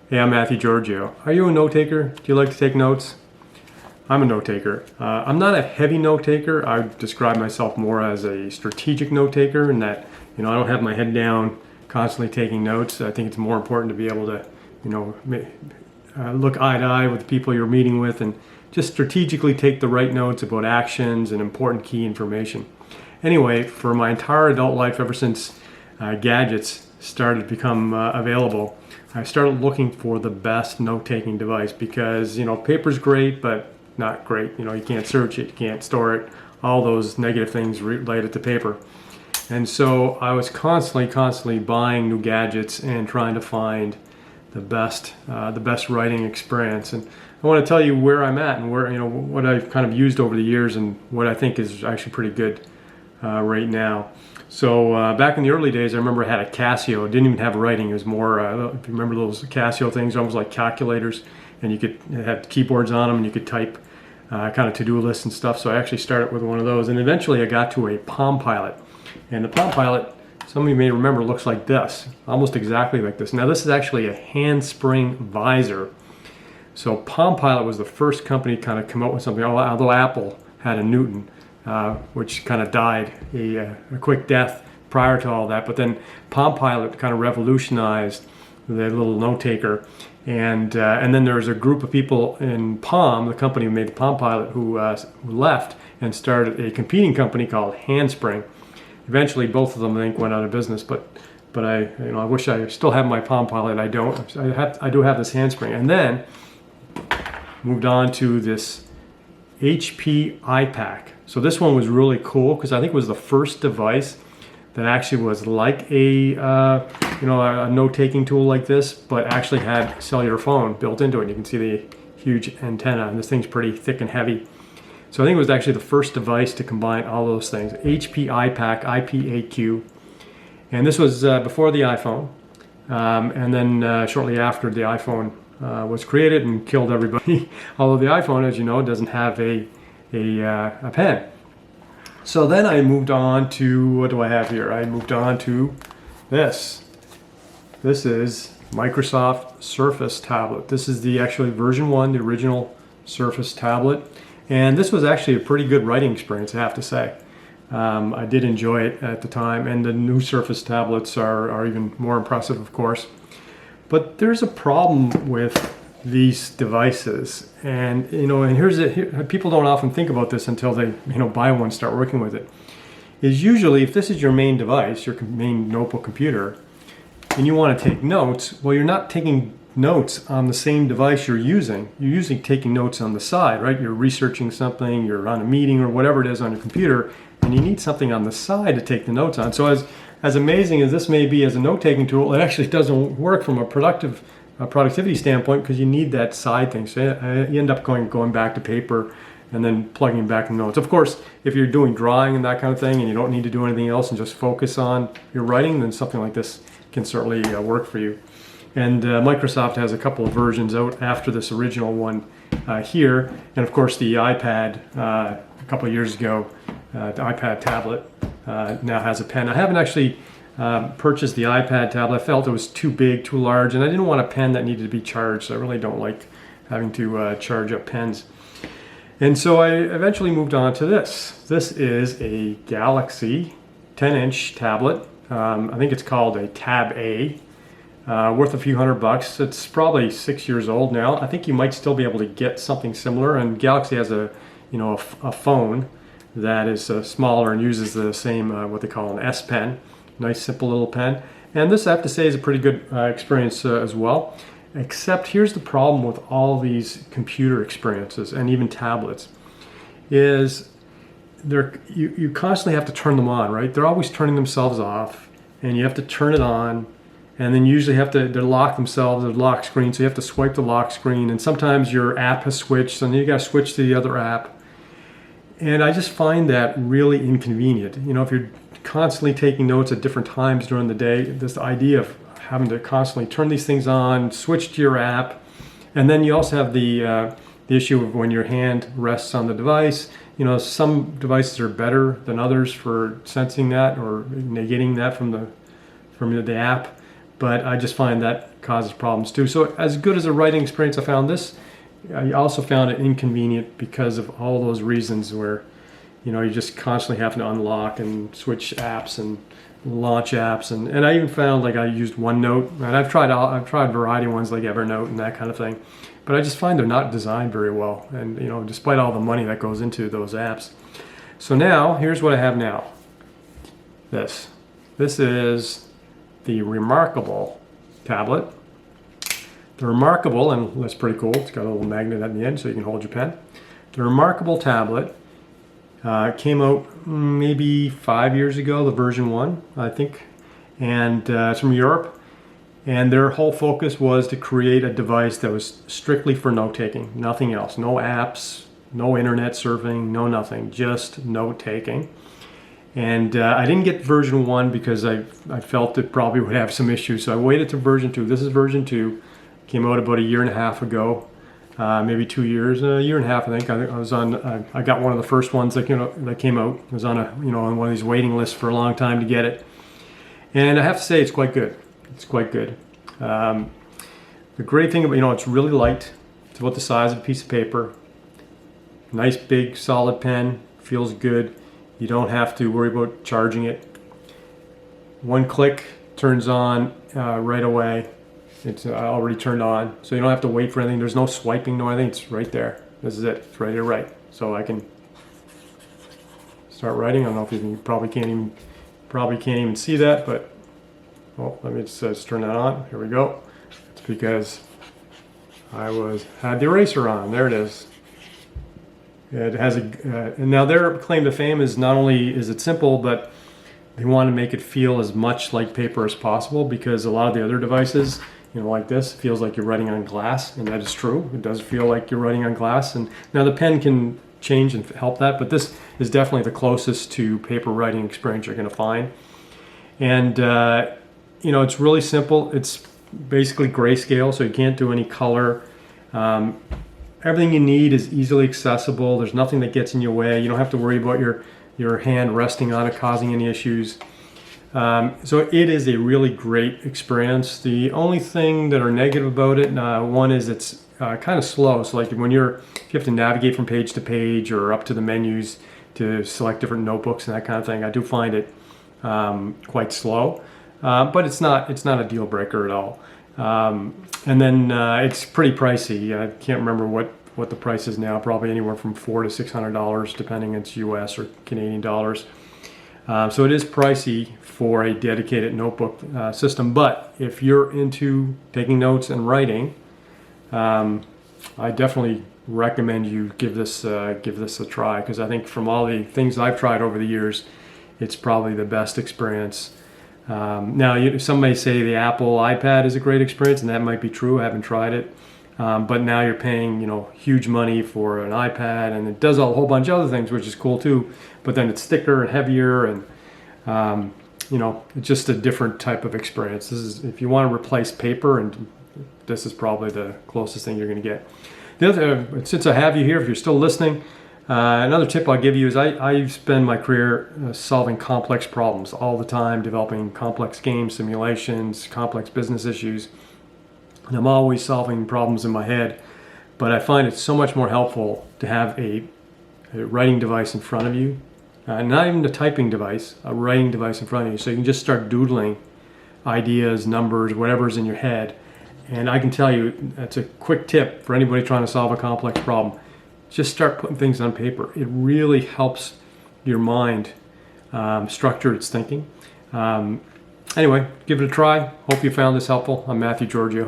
Hey, I'm Matthew Giorgio. Are you a note taker? Do you like to take notes? I'm a note taker. I'm not a heavy note taker. I would describe myself more as a strategic note taker in that, I don't have my head down constantly taking notes. I think it's more important to be able to, look eye to eye with the people you're meeting with and just strategically take the right notes about actions and important key information. Anyway, for my entire adult life, ever since gadgets started to become available, I started looking for the best note-taking device because, paper's great, but not great. You can't search it, you can't store it, all those negative things related to paper. And so I was constantly buying new gadgets and trying to find the best writing experience. And I want to tell you where I'm at and where, what I've kind of used over the years and what I think is actually pretty good right now. So back in the early days, I remember I had a Casio. It didn't even have writing. It was more, if you remember those Casio things, almost like calculators, and you could have keyboards on them, and you could type kind of to-do lists and stuff. So I actually started with one of those, and eventually I got to a Palm Pilot. And the Palm Pilot, some of you may remember, looks like this, almost exactly like this. Now this is actually a handspring visor. So Palm Pilot was the first company to kind of come up with something, although Apple had a Newton. Which kind of died a quick death prior to all that. But then Palm Pilot kind of revolutionized the little note taker. And then there was a group of people in Palm, the company who made the Palm Pilot, who left and started a competing company called Handspring. Eventually, both of them, I think, went out of business. But I wish I still have my Palm Pilot. I don't. I do have this Handspring. And then moved on to this HP iPack. So this one was really cool because I think it was the first device that actually was like a note-taking tool like this, but actually had cellular phone built into it. You can see the huge antenna, and this thing's pretty thick and heavy. So I think it was actually the first device to combine all those things. HP iPack, IPAQ, and this was before the iPhone, and then shortly after the iPhone was created and killed everybody. Although the iPhone, as you know, doesn't have a pen. So then I moved on to, what do I have here? I moved on to this. This is Microsoft Surface tablet. This is the actually version 1, the original Surface tablet. And this was actually a pretty good writing experience, I have to say. I did enjoy it at the time, and the new Surface tablets are even more impressive, of course. But there's a problem with these devices, and people don't often think about this until they buy one, start working with it. Is usually if this is your main device, your main notebook computer, and you want to take notes, well, you're not taking notes on the same device you're using. You're usually taking notes on the side, right? You're researching something, you're on a meeting or whatever it is on your computer, and you need something on the side to take the notes on. So as amazing as this may be as a note-taking tool, it actually doesn't work from a productivity standpoint because you need that side thing. So you end up going back to paper and then plugging back in notes. Of course, if you're doing drawing and that kind of thing and you don't need to do anything else and just focus on your writing, then something like this can certainly work for you. And Microsoft has a couple of versions out after this original one here. And of course, the iPad a couple of years ago, the iPad tablet now has a pen. I haven't actually purchased the iPad tablet. I felt it was too big, too large, and I didn't want a pen that needed to be charged. So I really don't like having to charge up pens. And so I eventually moved on to this. This is a Galaxy 10-inch tablet. I think it's called a Tab A, worth a few $100. It's probably 6 years old now. I think you might still be able to get something similar. And Galaxy has a phone that is smaller and uses the same what they call an S Pen. Nice simple little pen, and this I have to say is a pretty good experience as well, except here's the problem with all these computer experiences and even tablets is you constantly have to turn them on, right? They're always turning themselves off, and you have to turn it on, and then you usually have to lock themselves, the lock screen, so you have to swipe the lock screen, and sometimes your app has switched and then you got to switch to the other app. And I just find that really inconvenient. If you're constantly taking notes at different times during the day, this idea of having to constantly turn these things on, switch to your app, and then you also have the issue of when your hand rests on the device. Some devices are better than others for sensing that or negating that from the app, but I just find that causes problems too. So as good as a writing experience I found this, I also found it inconvenient because of all those reasons where, you know, you just constantly having to unlock and switch apps and launch apps. And I even found, like, I used OneNote, and I've tried a variety of ones like Evernote and that kind of thing. But I just find they're not designed very well. And, you know, despite all the money that goes into those apps. So now, here's what I have now. This is the Remarkable tablet. The Remarkable, and that's pretty cool, it's got a little magnet at the end so you can hold your pen. The Remarkable tablet came out maybe 5 years ago, the version 1, I think, and it's from Europe. And their whole focus was to create a device that was strictly for note-taking, nothing else. No apps, no internet surfing, no nothing, just note-taking. And I didn't get version 1 because I felt it probably would have some issues, so I waited to version 2. This is version 2. Came out about 1.5 years ago, maybe 2 years, 1.5 years, I think. I was on. I got one of the first ones that came out. I was on on one of these waiting lists for a long time to get it, and I have to say it's quite good. It's quite good. The great thing about, it's really light. It's about the size of a piece of paper. Nice big solid pen. Feels good. You don't have to worry about charging it. One click turns on right away. It's already turned on, so you don't have to wait for anything. There's no swiping, no anything. It's right there. This is it. It's ready to write. So I can start writing. I don't know if you probably can't even see that, but let me just turn that on. Here we go. It's because I had the eraser on. There it is. It has and now their claim to fame is not only is it simple, but they want to make it feel as much like paper as possible, because a lot of the other devices, like this, feels like you're writing on glass, and that is true. It does feel like you're writing on glass, and now the pen can change and help that, but this is definitely the closest to paper writing experience you're going to find. And it's really simple. It's basically grayscale, so you can't do any color. Everything you need is easily accessible. There's nothing that gets in your way. You don't have to worry about your hand resting on it causing any issues. So it is a really great experience. The only thing that are negative about it, one is it's kind of slow. So like when you have to navigate from page to page or up to the menus to select different notebooks and that kind of thing, I do find it quite slow. But it's not a deal breaker at all. And then it's pretty pricey. I can't remember what the price is now. Probably anywhere from $400 to $600, depending on it's US or Canadian dollars. So it is pricey for a dedicated notebook system. But if you're into taking notes and writing, I definitely recommend you give this a try, because I think from all the things I've tried over the years, it's probably the best experience. Now, some may say the Apple iPad is a great experience, and that might be true. I haven't tried it. But now you're paying, huge money for an iPad, and it does a whole bunch of other things, which is cool too. But then it's thicker and heavier, and it's just a different type of experience. This is, if you want to replace paper, and this is probably the closest thing you're going to get. The other, since I have you here, if you're still listening, another tip I'll give you is I spend my career solving complex problems all the time, developing complex games, simulations, complex business issues. And I'm always solving problems in my head, but I find it so much more helpful to have a writing device in front of you, not even a typing device, a writing device in front of you, so you can just start doodling ideas, numbers, whatever's in your head. And I can tell you, that's a quick tip for anybody trying to solve a complex problem. Just start putting things on paper. It really helps your mind structure its thinking. Anyway, give it a try. Hope you found this helpful. I'm Matthew Giorgio.